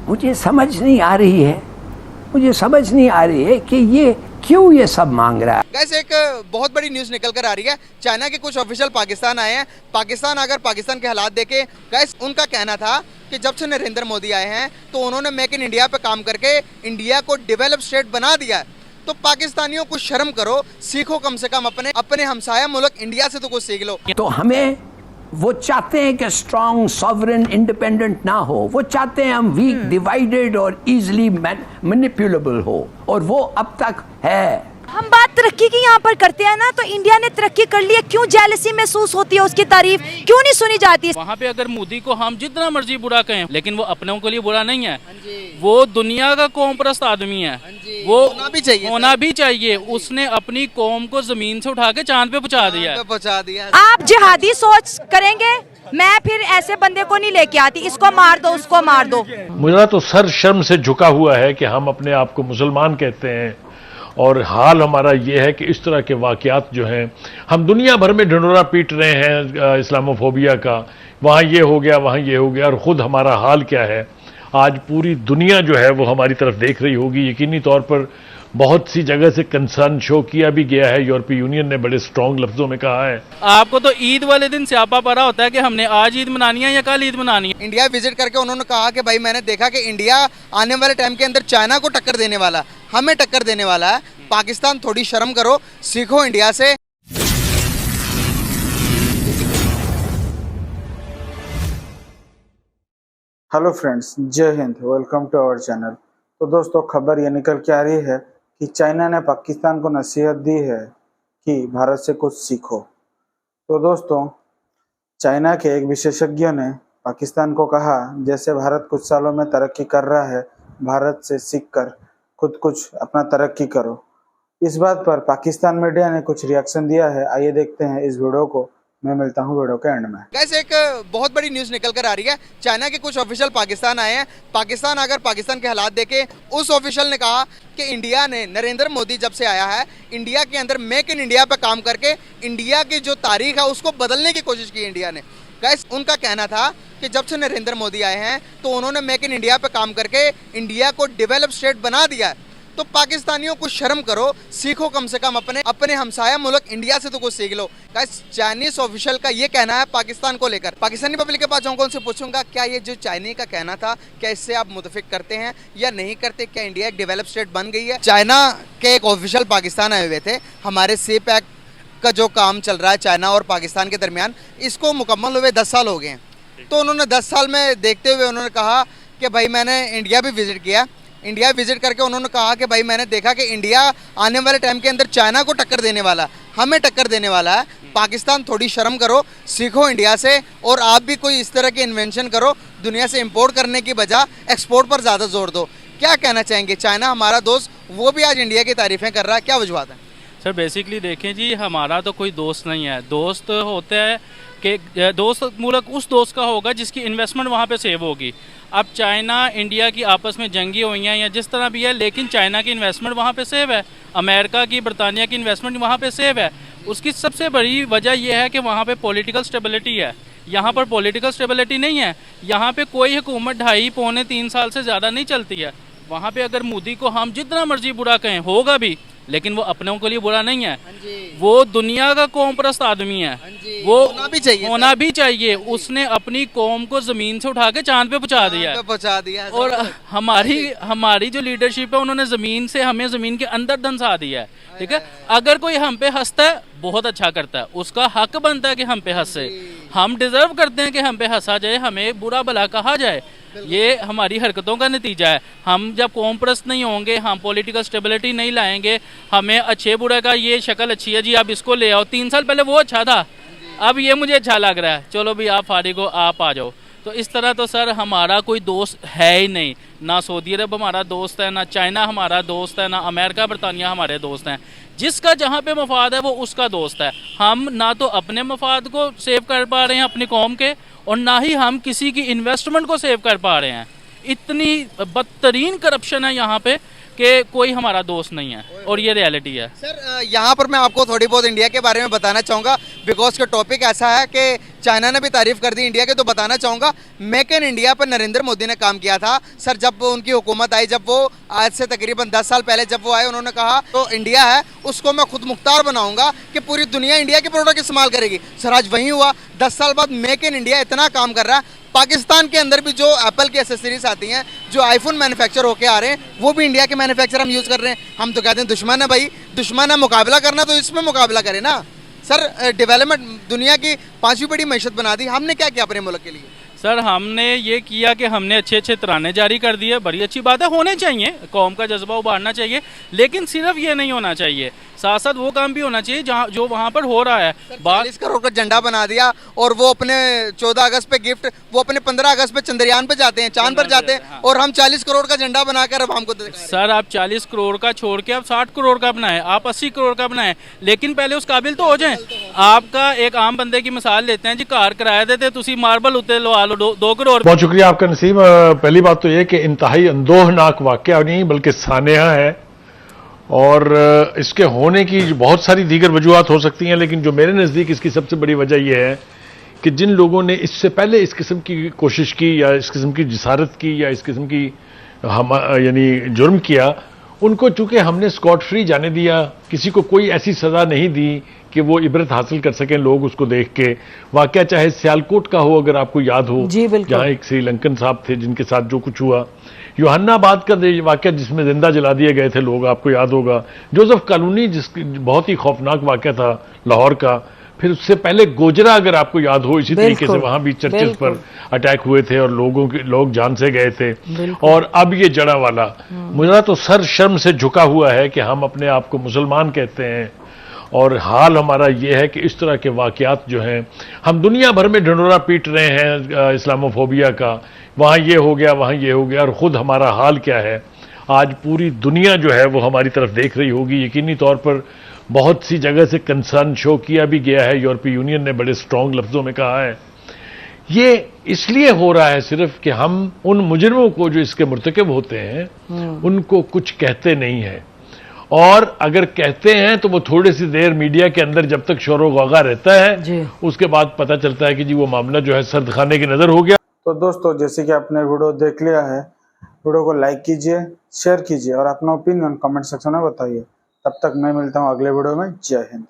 मुझे समझ नहीं आ रही है, मुझे समझ नहीं आ रही है कि ये क्यों ये सब मांग रहा है। गैस एक बहुत बड़ी न्यूज निकल कर आ रही है। चाइना के कुछ ऑफिशियल पाकिस्तान आए हैं। पाकिस्तान के हालात देखे, गैस उनका कहना था कि जब से नरेंद्र मोदी आए हैं तो उन्होंने मेक इन इंडिया पे काम करके इंडिया को डेवलप स्टेट बना दिया है। तो पाकिस्तानियों को शर्म करो, सीखो कम से कम अपने हमसाया मुल्क इंडिया से तो कुछ सीख लो। तो हमें वो चाहते हैं कि स्ट्रॉन्ग सॉवरेन इंडिपेंडेंट ना हो, वो चाहते हैं हम वीक डिवाइडेड और इजीली मैनिपुलेबल हो, और वो अब तक है। हम बात तरक्की की यहाँ पर करते हैं ना, तो इंडिया ने तरक्की कर ली है, क्यों जेलसी महसूस होती है, उसकी तारीफ क्यों नहीं सुनी जाती है? वहाँ पे अगर मोदी को हम जितना मर्जी बुरा कहें, लेकिन वो अपनों के लिए बुरा नहीं है। वो दुनिया का कौम परस्त आदमी है, वो होना भी चाहिए। उसने अपनी कौम को जमीन से उठा के चांद पे पहुँचा दिया। आप जिहादी सोच करेंगे, मैं फिर ऐसे बंदे को नहीं लेके आती, इसको मार दो उसको मार दो। मुझे तो सर शर्म से झुका हुआ है कि हम अपने आप को मुसलमान कहते हैं, और हाल हमारा ये है कि इस तरह के वाक़यात जो हैं, हम दुनिया भर में ढिंढोरा पीट रहे हैं इस्लामोफोबिया का, वहाँ ये हो गया, वहाँ ये हो गया, और ख़ुद हमारा हाल क्या है। आज पूरी दुनिया जो है वो हमारी तरफ देख रही होगी। यकीनी तौर पर बहुत सी जगह से कंसर्न शो किया भी गया है, यूरोपीय यूनियन ने बड़े स्ट्रॉन्ग लफ्जों में कहा है। आपको तो ईद वाले दिन स्यापा पड़ा होता है कि हमने आज ईद मनानी है या कल ईद मनानी है। इंडिया विजिट करके उन्होंने कहा कि भाई मैंने देखा कि इंडिया आने वाले टाइम के अंदर चाइना को टक्कर देने वाला, हमें टक्कर देने वाला है। पाकिस्तान थोड़ी शर्म करो, सीखो इंडिया से। हेलो फ्रेंड्स, जय हिंद, वेलकम टू आवर चैनल। तो दोस्तों, खबर ये निकल के आ रही है कि चाइना ने पाकिस्तान को नसीहत दी है कि भारत से कुछ सीखो। तो दोस्तों, चाइना के एक विशेषज्ञ ने पाकिस्तान को कहा, जैसे भारत कुछ सालों में तरक्की कर रहा है, भारत से सीखकर खुद कुछ अपना तरक्की करो। इस बात पर पाकिस्तान मीडिया ने कुछ रिएक्शन दिया है। आइए देखते हैं इस वीडियो को। मैं मिलता हूँ वीडियो के एंड में। गैस एक बहुत बड़ी न्यूज निकल कर आ रही है। चाइना के कुछ ऑफिशियल पाकिस्तान आए हैं। पाकिस्तान के हालात देखे, उस ऑफिशियल ने कहा कि इंडिया ने, नरेंद्र मोदी जब से आया है, इंडिया के अंदर मेक इन इंडिया पे काम करके इंडिया की जो तारीख है उसको बदलने की कोशिश की इंडिया ने। गैस उनका कहना था कि जब से नरेंद्र मोदी आए हैं तो उन्होंने मेक इन इंडिया पे काम करके इंडिया को डेवलप स्टेट बना दिया है। तो पाकिस्तानियों को शर्म करो, सीखो कम से कम अपने हमसाया मुल्क इंडिया से तो कुछ सीख लो। गाइस, चाइनीज ऑफिशियल का ये कहना है पाकिस्तान को लेकर। पाकिस्तानी पब्लिक के पास जाऊंगा, उनसे पूछूंगा क्या ये जो चाइना का कहना था, क्या इससे आप मुतफिक करते हैं या नहीं करते? क्या इंडिया एक डेवलप स्टेट बन गई है? चाइना के एक ऑफिशियल पाकिस्तान आए हुए थे। हमारे सी पैक का जो काम चल रहा है चाइना और पाकिस्तान के दरमियान, इसको मुकम्मल हुए 10 साल हो गए हैं। तो उन्होंने 10 साल में देखते हुए उन्होंने कहा कि भाई मैंने इंडिया भी विजिट किया। इंडिया विजिट करके उन्होंने कहा कि भाई मैंने देखा कि इंडिया आने वाले टाइम के अंदर चाइना को टक्कर देने वाला, हमें टक्कर देने वाला है। पाकिस्तान थोड़ी शर्म करो, सीखो इंडिया से, और आप भी कोई इस तरह की इन्वेंशन करो, दुनिया से इंपोर्ट करने की बजाय एक्सपोर्ट पर ज़्यादा जोर दो। क्या कहना चाहेंगे? चाइना हमारा दोस्त, वो भी आज इंडिया की तारीफें कर रहा है, क्या वजूहत है? सर बेसिकली देखें जी, हमारा तो कोई दोस्त नहीं है। दोस्त होता है कि दोस्त मुल्क उस दोस्त का होगा जिसकी इन्वेस्टमेंट वहाँ पे सेव होगी। अब चाइना इंडिया की आपस में जंगी हुई हैं या जिस तरह भी है, लेकिन चाइना की इन्वेस्टमेंट वहाँ पे सेव है, अमेरिका की, बरतानिया की इन्वेस्टमेंट वहाँ पे सेव है। उसकी सबसे बड़ी वजह यह है कि वहाँ पे पॉलिटिकल स्टेबिलिटी है। यहाँ पर पॉलिटिकल स्टेबिलिटी नहीं है। यहाँ पे कोई हुकूमत 2.5-3 साल से ज़्यादा नहीं चलती है। वहाँ पे अगर मोदी को हम जितना मर्जी बुरा कहें, होगा भी, लेकिन वो अपनों के लिए बुरा नहीं है। वो दुनिया का कौम परस्त आदमी है, वो होना भी चाहिए। उसने अपनी कौम को जमीन से उठा के चांद पे पहुँचा दिया। और हमारी जो लीडरशिप है, उन्होंने जमीन से हमें जमीन के अंदर धंसा दिया है। ठीक है, अगर कोई हम पे हंसता है, बहुत अच्छा करता है, उसका हक बनता है कि हम पे हंसे। हम डिजर्व करते हैं कि हम पे हंसा जाए, हमें बुरा भला कहा जाए। ये हमारी हरकतों का नतीजा है। हम जब कौम परस्त नहीं होंगे, हम पॉलिटिकल स्टेबिलिटी नहीं लाएंगे, हमें अच्छे बुरे का ये शक्ल अच्छी है जी, आप इसको ले आओ, 3 साल पहले वो अच्छा था, अब ये मुझे अच्छा लग रहा है, चलो भी आप फारिग हो, आप आ जाओ। तो इस तरह तो सर हमारा कोई दोस्त है ही नहीं। ना सऊदी अरब हमारा दोस्त है, ना चाइना हमारा दोस्त है, ना अमेरिका बरतानिया हमारे दोस्त हैं। जिसका जहाँ पे मफाद है वो उसका दोस्त है। हम ना तो अपने मफाद को सेव कर पा रहे हैं अपनी कौम के, और ना ही हम किसी की इन्वेस्टमेंट को सेव कर पा रहे हैं। इतनी बदतरीन करप्शन है यहाँ पे कि कोई हमारा दोस्त नहीं है, और ये रियलिटी है। सर यहाँ पर मैं आपको थोड़ी बहुत इंडिया के बारे में बताना चाहूँगा, बिकॉज का टॉपिक ऐसा है कि चाइना ने भी तारीफ कर दी इंडिया के, तो बताना चाहूँगा मेक इन इंडिया पर नरेंद्र मोदी ने काम किया था। सर जब उनकी हुकूमत आई, जब वो आज से तकरीबन 10 साल पहले जब वो आए, उन्होंने कहा तो इंडिया है उसको मैं खुद मुख्तार बनाऊंगा कि पूरी दुनिया इंडिया के प्रोडक्ट इस्तेमाल करेगी। सर आज वही हुआ, 10 साल बाद मेक इन इंडिया इतना काम कर रहा है। पाकिस्तान के अंदर भी जो एप्पल की एसेसरीज आती हैं, जो आईफोन मैन्युफैक्चर होके आ रहे हैं, वो भी इंडिया के मैन्युफैक्चर हम यूज़ कर रहे हैं। हम तो कहते हैं दुश्मन है भाई, दुश्मन है, मुकाबला करना तो इसमें मुकाबला करें ना। सर डेवलपमेंट दुनिया की 5वीं बड़ी मैशत बना दी, हमने क्या किया अपने मुल्क के लिए? सर हमने ये किया कि हमने अच्छे अच्छे तराने जारी कर दिए, बड़ी अच्छी बात है, होने चाहिए, कौम का जज्बा उभारना चाहिए, लेकिन सिर्फ ये नहीं होना चाहिए, साथ साथ वो काम भी होना चाहिए जहाँ जो वहाँ पर हो रहा है। 40 करोड़ का झंडा बना दिया, और वो अपने 14 अगस्त पे गिफ्ट, वो अपने 15 अगस्त पे चंद्रयान पे जाते हैं, चांद पर जाते हैं, हाँ। और हम 40 करोड़ का झंडा बनाकर अब हमको सर आप 40 करोड़ का छोड़ के आप 60 करोड़ का बनाएं, आप 80 करोड़ का बनाएं, लेकिन पहले उस काबिल तो हो जाएं। आपका एक आम बंदे की मिसाल लेते हैं जी, कार किराया देते तुसी मार्बल उत्ते लवा लो 2 करोड़। बहुत शुक्रिया आपका नसीम। पहली बात तो यह कि इंतहाई अंदोहनाक वाकया नहीं बल्कि सानेहा है, और इसके होने की बहुत सारी दीगर वजूहत हो सकती हैं, लेकिन जो मेरे नज़दीक इसकी सबसे बड़ी वजह यह है कि जिन लोगों ने इससे पहले इस किस्म की कोशिश की या इस किस्म की जिसारत की या इस किस्म की यानी जुर्म किया, उनको चूंकि हमने स्कॉट फ्री जाने दिया, किसी को कोई ऐसी सज़ा नहीं दी कि वो इबरत हासिल कर सकें लोग उसको देख के। वाकया चाहे सियालकोट का हो, अगर आपको याद हो, जहाँ एक श्रीलंकन साहब थे जिनके साथ जो कुछ हुआ, यूहन्नाबाद का वाकया जिसमें जिंदा जला दिए गए थे लोग, आपको याद होगा, जोसेफ कॉलोनी जिसकी बहुत ही खौफनाक वाकया था लाहौर का, फिर उससे पहले गोजरा अगर आपको याद हो, इसी तरीके से वहां भी चर्चेस पर अटैक हुए थे और लोग जान से गए थे, और अब ये जड़ा वाला। मुझे तो सर शर्म से झुका हुआ है कि हम अपने आप को मुसलमान कहते हैं, और हाल हमारा ये है कि इस तरह के वाकयात जो हैं, हम दुनिया भर में ढिंढोरा पीट रहे हैं इस्लामोफोबिया का, वहाँ ये हो गया, वहाँ ये हो गया, और ख़ुद हमारा हाल क्या है। आज पूरी दुनिया जो है वो हमारी तरफ देख रही होगी। यकीनी तौर पर बहुत सी जगह से कंसर्न शो किया भी गया है, यूरोपीय यूनियन ने बड़े स्ट्रॉन्ग लफ्ज़ों में कहा है। ये इसलिए हो रहा है सिर्फ कि हम उन मुजरिमों को जो इसके मुर्तकिब होते हैं उनको कुछ कहते नहीं हैं, और अगर कहते हैं तो वो थोड़ी सी देर मीडिया के अंदर जब तक शोर गौगा रहता है, उसके बाद पता चलता है कि जी वो मामला जो है सर्द खाने की नजर हो गया। तो दोस्तों जैसे कि आपने वीडियो देख लिया है, वीडियो को लाइक कीजिए, शेयर कीजिए और अपना ओपिनियन कमेंट सेक्शन में बताइए। तब तक मैं मिलता हूँ अगले वीडियो में। जय हिंद।